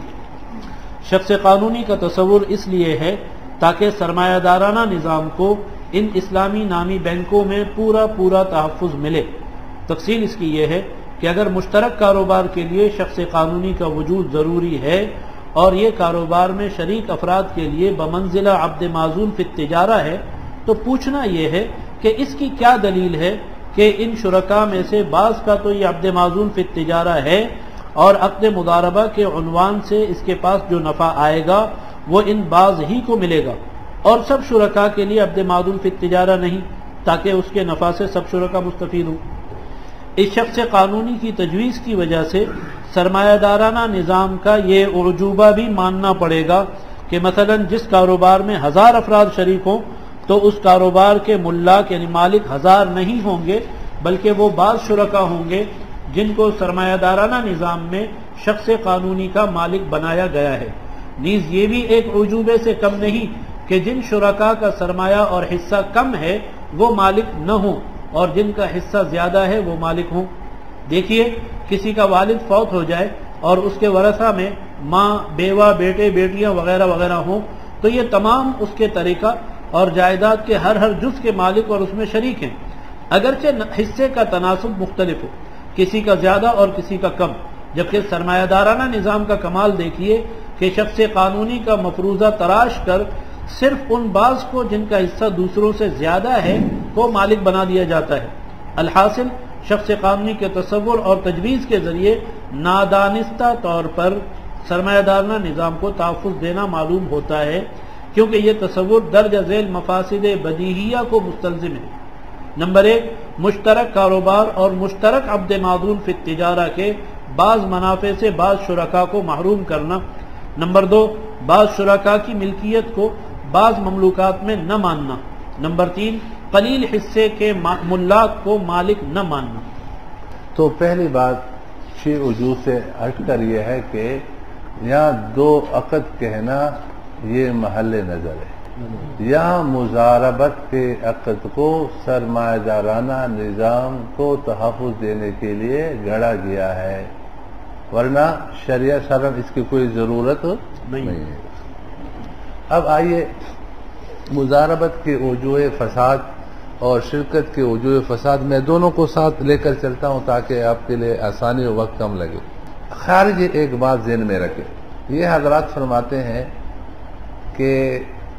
شخص قانونی کا تصور اس لیے ہے تاکہ سرمایہ دارانہ نظام کو ان اسلامی نامی بینکوں میں پورا تحفظ ملے۔ تفصیل اس کی یہ ہے کہ اگر مشترک کاروبار کے لیے شخص قانونی کا وجود ضروری ہے اور یہ کاروبار میں شریک افراد کے لیے بمنزلہ عبد معزول فی التجارہ ہے، تو پوچھنا یہ ہے کہ اس کی کیا دلیل ہے کہ ان شرکاء میں سے بعض کا تو یہ عبد معزول فی التجارہ ہے اور عقد مضاربہ کے عنوان سے اس کے پاس جو نفع آئے گا وہ ان بعض ہی کو ملے گا، اور سب شرکاء کے لیے عبد معزول فی التجارہ نہیں تاکہ اس کے نفع سے سب شرکاء مستفید ہوں۔ اس شخص قانونی کی تجویز کی وجہ سے سرمایہ دارانہ نظام کا یہ اعجوبہ بھی ماننا پڑے گا کہ مثلا جس کاروبار میں 1000 افراد شریک ہوں تو اس کاروبار کے ملاک یعنی مالک 1000 نہیں ہوں گے، بلکہ وہ بعض شرکاء ہوں گے جن کو سرمایہ دارانہ نظام میں شخص قانونی کا مالک بنایا گیا ہے۔ نیز یہ بھی ایک عجوبے سے کم نہیں کہ جن شرکاء کا سرمایہ اور حصہ کم ہے وہ مالک نہ ہوں اور جن کا حصہ زیادہ ہے وہ مالک ہوں۔ دیکھیے کسی کا والد فوت ہو جائے اور اس کے ورثہ میں ماں، بیوہ، بیٹے، بیٹیاں وغیرہ وغیرہ ہوں تو یہ تمام اس کے طریقہ اور جائیداد کے ہر جز کے مالک اور اس میں شریک ہیں، اگرچہ حصے کا تناسب مختلف ہو، کسی کا زیادہ اور کسی کا کم۔ جبکہ سرمایہ دارانہ نظام کا کمال دیکھیے کہ شخص قانونی کا مفروضہ تراش کر صرف ان بعض کو جن کا حصہ دوسروں سے زیادہ ہے کو مالک بنا دیا جاتا ہے۔ الحاصل شخص قانونی کے تصور اور تجویز کے ذریعے نادانستہ طور پر سرمایہ دارانہ نظام کو تحفظ دینا معلوم ہوتا ہے، کیونکہ یہ تصور درجہ ذیل مفاسد بدیہیہ کو مستلزم ہے۔ نمبر 1، مشترک کاروبار اور مشترک عبد معزول فی التجارہ کے بعض منافع سے بعض شرکاء کو محروم کرنا۔ نمبر 2، بعض شرکاء کی ملکیت کو بعض مملوکات میں نہ ماننا۔ نمبر 3، قلیل حصے کے ملاک کو مالک نہ ماننا۔ تو پہلی بات 6 وجوہ سے ہٹ کر یہ ہے کہ یہاں 2 عقد کہنا یہ محل نظر ہے، یہاں مضاربت کے عقد کو سرمایہ دارانہ نظام کو تحفظ دینے کے لیے گھڑا گیا ہے، ورنہ شریعہ شرعاً اس کی کوئی ضرورت نہیں ہے۔ اب آئیے مضاربت کے وجوہ فساد اور شرکت کے وجوہ فساد میں دونوں کو ساتھ لے کر چلتا ہوں تاکہ آپ کے لیے آسانی اور وقت کم لگے۔ خارجی ایک بات ذہن میں رکھے، یہ حضرات فرماتے ہیں کہ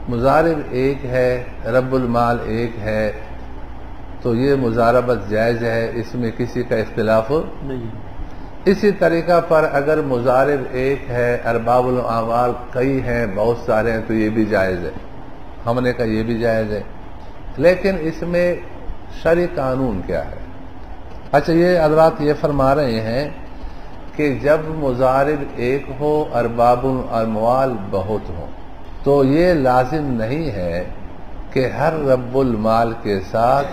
مضارب ایک ہے، رب المال ایک ہے، تو یہ مضاربت جائز ہے، اس میں کسی کا اختلاف نہیں۔ اسی طریقہ پر اگر مضارب ایک ہے، ارباب الاعمال کئی ہیں، بہت سارے ہیں، تو یہ بھی جائز ہے، ہم نے کہا یہ بھی جائز ہے، لیکن اس میں شرعی قانون کیا ہے؟ اچھا، یہ حضرات یہ فرما رہے ہیں کہ جب مضارب ایک ہو، ارباب الاموال بہت ہوں، تو یہ لازم نہیں ہے کہ ہر رب المال کے ساتھ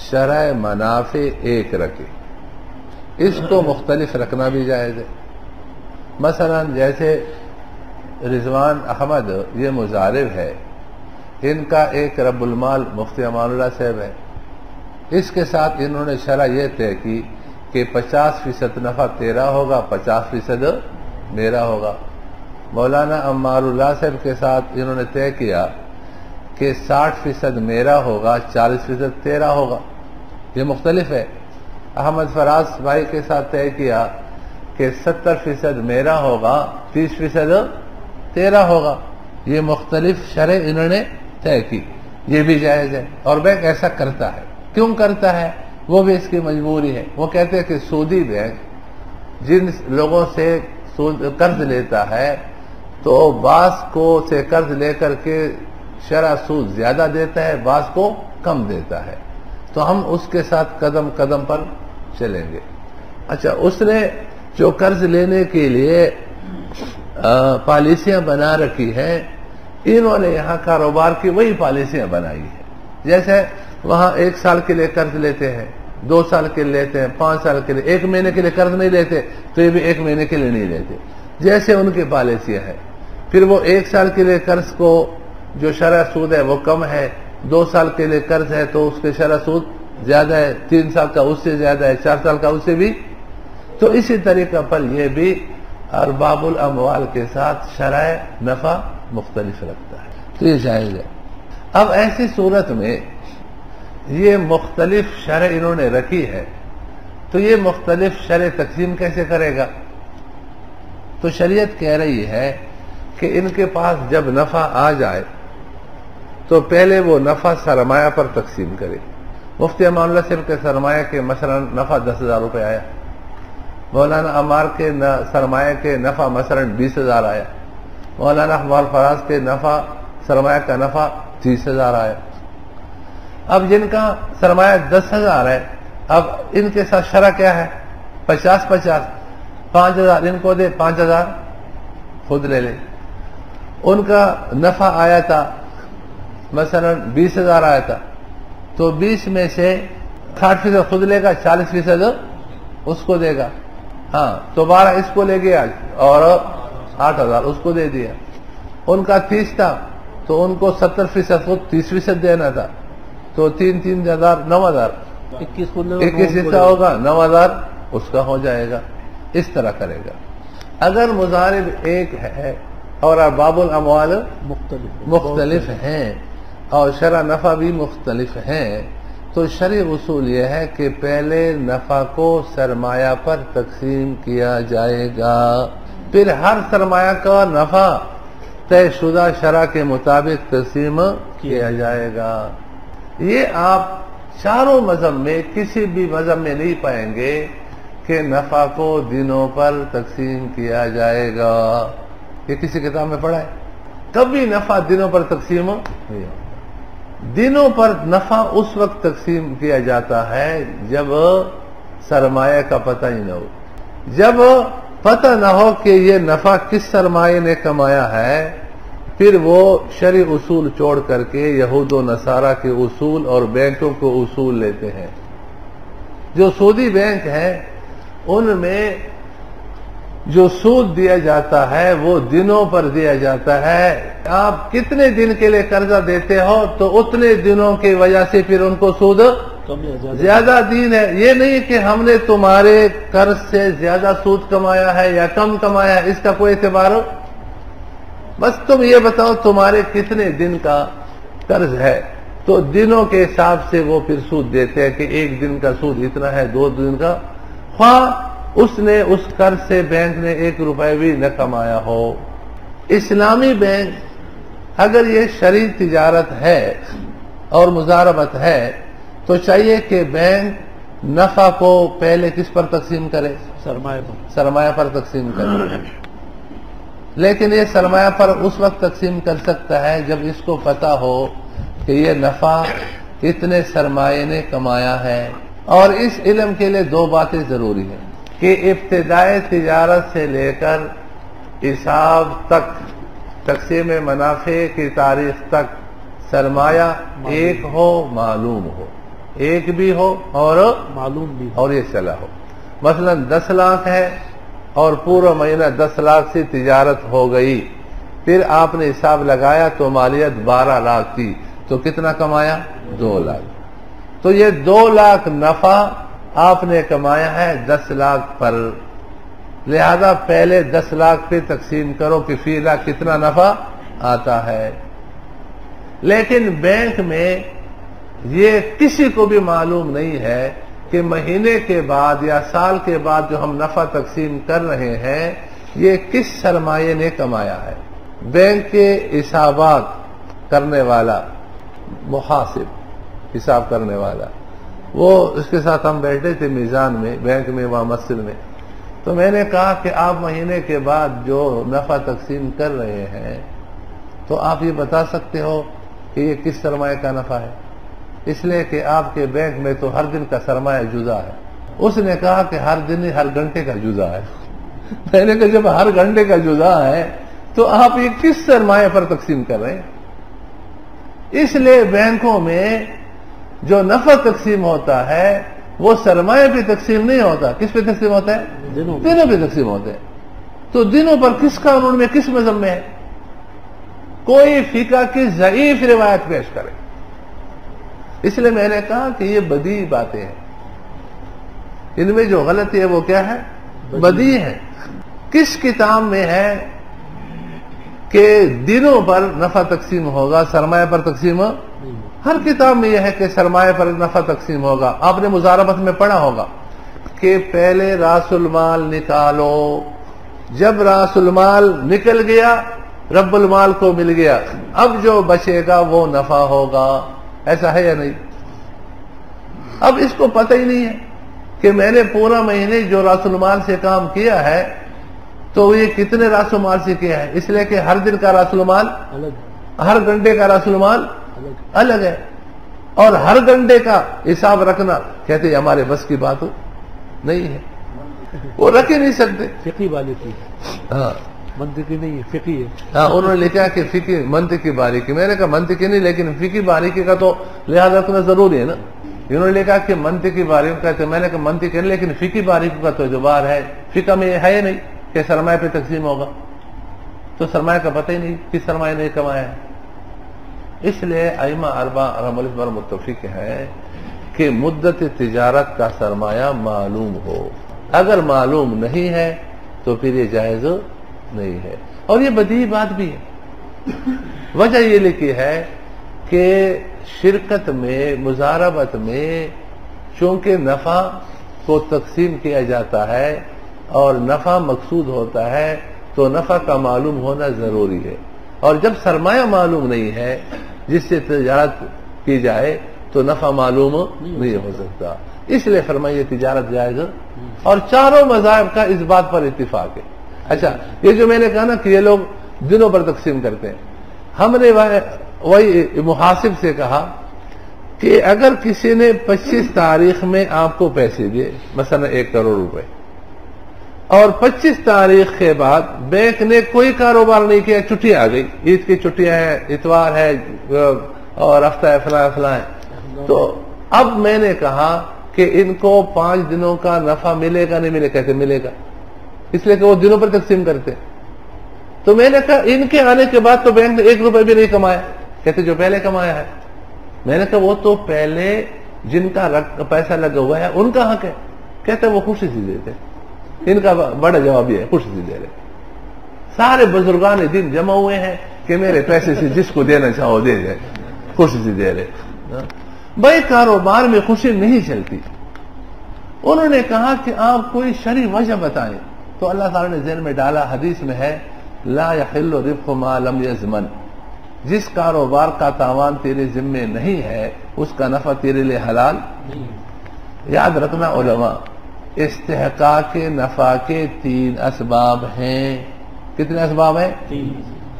شرع منافع ایک رکھے، اس کو مختلف رکھنا بھی جائز ہے۔ مثلا جیسے رضوان احمد یہ مضارب ہے، ان کا ایک رب المال مفتی امان اللہ صاحب ہے، اس کے ساتھ انہوں نے شرع یہ طے کی کہ 50% نفع تیرا ہوگا، 50% میرا ہوگا۔ مولانا عمار اللہ صاحب کے ساتھ انہوں نے طے کیا کہ 60% میرا ہوگا، 40% تیرا ہوگا، یہ مختلف ہے۔ احمد فراز بھائی کے ساتھ طے کیا کہ 70% میرا ہوگا، 30% تیرا ہوگا، یہ مختلف شرح انہوں نے طے کی، یہ بھی جائز ہے۔ اور بینک ایسا کرتا ہے، کیوں کرتا ہے؟ وہ بھی اس کی مجبوری ہے۔ وہ کہتے ہیں کہ سودی بینک جن لوگوں سے قرض لیتا ہے تو بعض کو سے قرض لے کر کے شرع سود زیادہ دیتا ہے، بعض کو کم دیتا ہے، تو ہم اس کے ساتھ قدم قدم پر چلیں گے۔ اچھا، اس نے جو قرض لینے کے لیے پالیسیاں بنا رکھی ہیں، انہوں نے یہاں کاروبار کی وہی پالیسیاں بنائی ہیں۔ جیسے وہاں 1 سال کے لیے قرض لیتے ہیں، 2 سال کے لیے لیتے ہیں، 5 سال کے لیے، 1 مہینے کے لیے قرض نہیں لیتے، تو یہ بھی 1 مہینے کے لیے نہیں لیتے، جیسے ان کی پالیسیاں ہیں۔ پھر وہ 1 سال کے لیے قرض کو جو شرع سود ہے وہ کم ہے، 2 سال کے لیے قرض ہے تو اس کے شرع سود زیادہ ہے، 3 سال کا اس سے زیادہ ہے، 4 سال کا اس سے بھی۔ تو اسی طریقہ پر یہ بھی ارباب الاموال کے ساتھ شرع نفع مختلف رکھتا ہے، تو یہ جائز ہے۔ اب ایسی صورت میں یہ مختلف شرع انہوں نے رکھی ہے، تو یہ مختلف شرع تقسیم کیسے کرے گا؟ تو شریعت کہہ رہی ہے کہ ان کے پاس جب نفع آ جائے تو پہلے وہ نفع سرمایہ پر تقسیم کرے۔ مفتی امان اللہ صاحب کے سرمایہ کے مثلا نفع 10,000 روپے آیا، مولانا عمار کے سرمایہ کے نفع مثلا 20,000 آیا، مولانا احمد فراز کے سرمایہ کا نفع 30,000 آیا۔ اب جن کا سرمایہ 10,000 ہے، اب ان کے ساتھ شرع کیا ہے؟ 50-50، 5,000 ان کو دے، 5,000 خود لے لے۔ ان کا نفع آیا تھا مثلا 20,000 آیا تھا، تو 20 میں سے 60% خود لے گا، 40% اس کو دے گا، ہاں، تو 12 اس کو لے گیا اور 8,000 اس کو دے دیا۔ ان کا 30 تھا تو ان کو 70% خود 30% دینا تھا، تو 3,000 9,000، 21 حصہ ہوگا، 9,000 اس کا ہو جائے گا۔ اس طرح کرے گا۔ اگر مضارب ایک ہے اور ارباب الاموال مختلف ہیں اور شرع نفع بھی مختلف ہیں، تو شرعی اصول یہ ہے کہ پہلے نفع کو سرمایہ پر تقسیم کیا جائے گا، پھر ہر سرمایہ کا نفع طے شدہ شرع کے مطابق تقسیم کیا جائے گا۔ یہ آپ چاروں مذہب میں کسی بھی مذہب میں نہیں پائیں گے کہ نفع کو دنوں پر تقسیم کیا جائے گا۔ یہ کسی کتاب میں پڑھا ہے؟ کبھی نفع دنوں پر تقسیم نہیں ہوگا۔ دنوں پر نفع اس وقت تقسیم کیا جاتا ہے جب سرمایہ کا پتہ ہی نہ ہو، جب پتہ نہ ہو کہ یہ نفع کس سرمایہ نے کمایا ہے، پھر وہ شرعی اصول چھوڑ کر کے یہود و نصارہ کے اصول اور بینکوں کو اصول لیتے ہیں۔ جو سودی بینک ہیں ان میں جو سود دیا جاتا ہے وہ دنوں پر دیا جاتا ہے۔ آپ کتنے دن کے لیے قرضہ دیتے ہو تو اتنے دنوں کی وجہ سے پھر ان کو سود زیادہ دین ہے۔ یہ نہیں کہ ہم نے تمہارے قرض سے زیادہ سود کمایا ہے یا کم کمایا ہے، اس کا کوئی اعتبار ہو، بس تم یہ بتاؤ تمہارے کتنے دن کا قرض ہے، تو دنوں کے حساب سے وہ پھر سود دیتے ہیں کہ 1 دن کا سود اتنا ہے، 2 دن کا، خواہ اس نے اس قرض سے بینک نے 1 روپے بھی نہ کمایا ہو۔ اسلامی بینک اگر یہ شرعی تجارت ہے اور مضاربت ہے تو چاہیے کہ بینک نفع کو پہلے کس پر تقسیم کرے؟ سرمایہ پر تقسیم کرے، لیکن یہ سرمایہ پر اس وقت تقسیم کر سکتا ہے جب اس کو پتا ہو کہ یہ نفع اتنے سرمایہ نے کمایا ہے. اور اس علم کے لیے دو باتیں ضروری ہیں کہ ابتدائی تجارت سے لے کر حساب تک، تقسیم منافع کی تاریخ تک سرمایہ ایک ہو، معلوم ہو، ایک بھی ہو اور معلوم بھی اور یہ چلا ہو. مثلا 10 لاکھ ہے اور پورا مہینہ 10 لاکھ سے تجارت ہو گئی، پھر آپ نے حساب لگایا تو مالیت 12 لاکھ تھی، تو کتنا کمایا؟ 2 لاکھ. تو یہ 2 لاکھ نفع آپ نے کمایا ہے 10 لاکھ پر، لہذا پہلے 10 لاکھ پہ تقسیم کرو کہ فی لاکھ کتنا نفع آتا ہے. لیکن بینک میں یہ کسی کو بھی معلوم نہیں ہے کہ مہینے کے بعد یا سال کے بعد جو ہم نفع تقسیم کر رہے ہیں یہ کس سرمایہ نے کمایا ہے. بینک کے حسابات کرنے والا، محاسب حساب کرنے والا، وہ اس کے ساتھ ہم بیٹھے تھے میزان میں، بینک میں، وہاں مسجد میں. تو میں نے کہا کہ آپ مہینے کے بعد جو نفع تقسیم کر رہے ہیں تو آپ یہ بتا سکتے ہو کہ یہ کس سرمایہ کا نفع ہے؟ اس لیے کہ آپ کے بینک میں تو ہر دن کا سرمایہ جزا ہے. اس نے کہا کہ ہر دن ہر گھنٹے کا جزا ہے. میں نے کہا جب ہر گھنٹے کا جزا ہے تو آپ یہ کس سرمایہ پر تقسیم کر رہے ہیں؟ اس لیے بینکوں میں جو نفع تقسیم ہوتا ہے وہ سرمایہ پہ تقسیم نہیں ہوتا. کس پہ تقسیم ہوتا ہے؟ دنوں پہ تقسیم ہوتے ہیں. تو دنوں پر کس قانون میں، کس مذہب میں ہے؟ کوئی فقہ کی ضعیف روایت پیش کرے. اس لیے میں نے کہا کہ یہ بدیع باتیں ہیں، ان میں جو غلطی ہے وہ کیا ہے؟ بدیع ہے. کس کتاب میں ہے کہ دنوں پر نفع تقسیم ہوگا، سرمایہ پر تقسیم؟ ہر کتاب میں یہ ہے کہ سرمایہ پر نفع تقسیم ہوگا. آپ نے مضاربت میں پڑھا ہوگا کہ پہلے راس المال نکالو، جب راس المال نکل گیا رب المال کو مل گیا، اب جو بچے گا وہ نفع ہوگا. ایسا ہے یا نہیں؟ اب اس کو پتہ ہی نہیں ہے کہ میں نے پورا مہینے جو راس المال سے کام کیا ہے تو یہ کتنے راس المال سے کیا ہے. اس لیے کہ ہر دن کا راس المال ہر گھنٹے کا راس المال الگ ہے، اور ہر گھنٹے کا حساب رکھنا کہتے ہیں ہمارے بس کی بات نہیں ہے، وہ رکھ ہی نہیں سکتے. فقی والی کی ہاں منطقی نہیں ہے، فقی ہے. ہاں انہوں نے لکھا کہ فقی منطقی باریکی. میں نے کہا منطقی نہیں لیکن فقی باریکی کا تو لحاظ رکھنا ضروری ہے نا. انہوں نے لکھا کہ منطقی باریکی کا، تو میں نے کہا منطقی نہیں لیکن فقی باریکی کا تو اعتبار ہے. فقہ میں یہ ہے نہیں کہ سرمایہ پہ تقسیم ہوگا، تو سرمایہ کا پتہ ہی نہیں کس سرمایہ نے کمایا ہے. اس لیے ائمہ اربعہ رحمۃ اللہ پر متفق ہے کہ مدت تجارت کا سرمایہ معلوم ہو. اگر معلوم نہیں ہے تو پھر یہ جائز نہیں ہے. اور یہ بدیہی بات بھی ہے. وجہ یہ لکھی ہے کہ شرکت میں، مضاربت میں چونکہ نفع کو تقسیم کیا جاتا ہے اور نفع مقصود ہوتا ہے تو نفع کا معلوم ہونا ضروری ہے. اور جب سرمایہ معلوم نہیں ہے جس سے تجارت کی جائے تو نفع معلوم نہیں ہو سکتا. اس لیے فرمائیے تجارت جائز. اور چاروں مذاہب کا اس بات پر اتفاق ہے. اچھا یہ جو میں نے کہا نا کہ یہ لوگ دنوں پر تقسیم کرتے ہیں، ہم نے وہی محاسب سے کہا کہ اگر کسی نے 25 تاریخ میں آپ کو پیسے دیے، مثلا 1 کروڑ روپے، اور 25 تاریخ کے بعد بینک نے کوئی کاروبار نہیں کیا، چھٹی آ گئی، عید کی چھٹیاں ہیں، اتوار ہے اور ہفتہ ہے، فلاں فلاں ہے، تو اب میں نے کہا کہ ان کو 5 دنوں کا نفع ملے گا نہیں ملے؟ کہتے ملے گا، اس لیے کہ وہ دنوں پر تقسیم کرتے. تو میں نے کہا ان کے آنے کے بعد تو بینک نے 1 روپے بھی نہیں کمایا. کہتے جو پہلے کمایا ہے. میں نے کہا وہ تو پہلے جن کا پیسہ لگا ہوا ہے ان کا حق ہے. کہتے وہ خوشی سے دیتے. ان کا بڑا جواب یہ ہے خوشی سے دے رہے. سارے بزرگان دین جمع ہوئے ہیں کہ میرے پیسے سے جس کو دینا چاہو دے جائے، خوشی سے دے رہے. بھائی کاروبار میں خوشی نہیں چلتی. انہوں نے کہا کہ آپ کوئی شرعی وجہ بتائیں. تو اللہ تعالیٰ نے ذہن میں ڈالا، حدیث میں ہے لا یحل ربح ما لم یضمن، جس کاروبار کا تاوان تیرے ذمے نہیں ہے اس کا نفع تیرے لیے حلال نہیں. یاد رکھنا علماء، استحقاق نفع کے 3 اسباب ہیں۔ کتنے اسباب ہیں؟ 3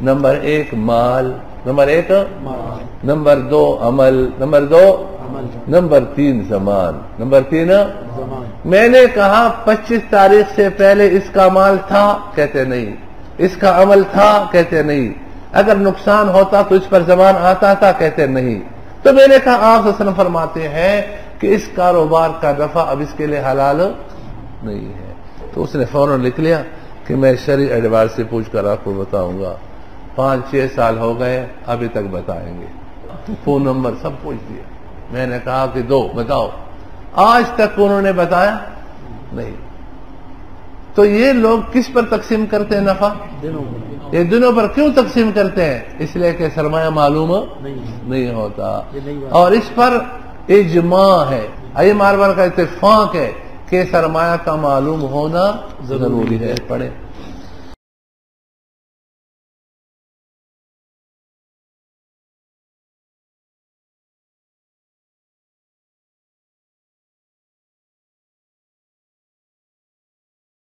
نمبر 1 مال، نمبر 1 مال، نمبر 2 عمل، نمبر 2 عمل، نمبر 3 زمان، نمبر 3 زمان۔ میں نے کہا 25 تاریخ سے پہلے اس کا مال تھا، کہتے نہیں۔ اس کا عمل تھا، کہتے نہیں۔ اگر نقصان ہوتا تو اس پر زمان آتا تھا، کہتے نہیں۔ تو میں نے کہا آپ صلی اللہ علیہ وسلم فرماتے ہیں کہ اس کاروبار کا نفع اب اس کے لیے حلال نہیں ہے۔ تو اس نے فوراً لکھ لیا کہ میں شرعی اعتبار سے پوچھ کر آپ کو بتاؤں گا۔ 5-6 سال ہو گئے، ابھی تک بتائیں گے۔ فون نمبر سب پوچھ دیا۔ میں نے کہا کہ 2 بتاؤ، آج تک انہوں نے بتایا نہیں۔ تو یہ لوگ کس پر تقسیم کرتے ہیں نفع؟ دنوں میں یہ دنوں پر کیوں تقسیم کرتے ہیں؟ اس لیے کہ سرمایہ معلوم نہیں ہوتا، یہ نہیں بات۔ اور اس پر اجماع ہے، ائمہ اربعہ کا اتفاق ہے کہ سرمایہ کا معلوم ہونا ضروری ہے۔ پڑھیں۔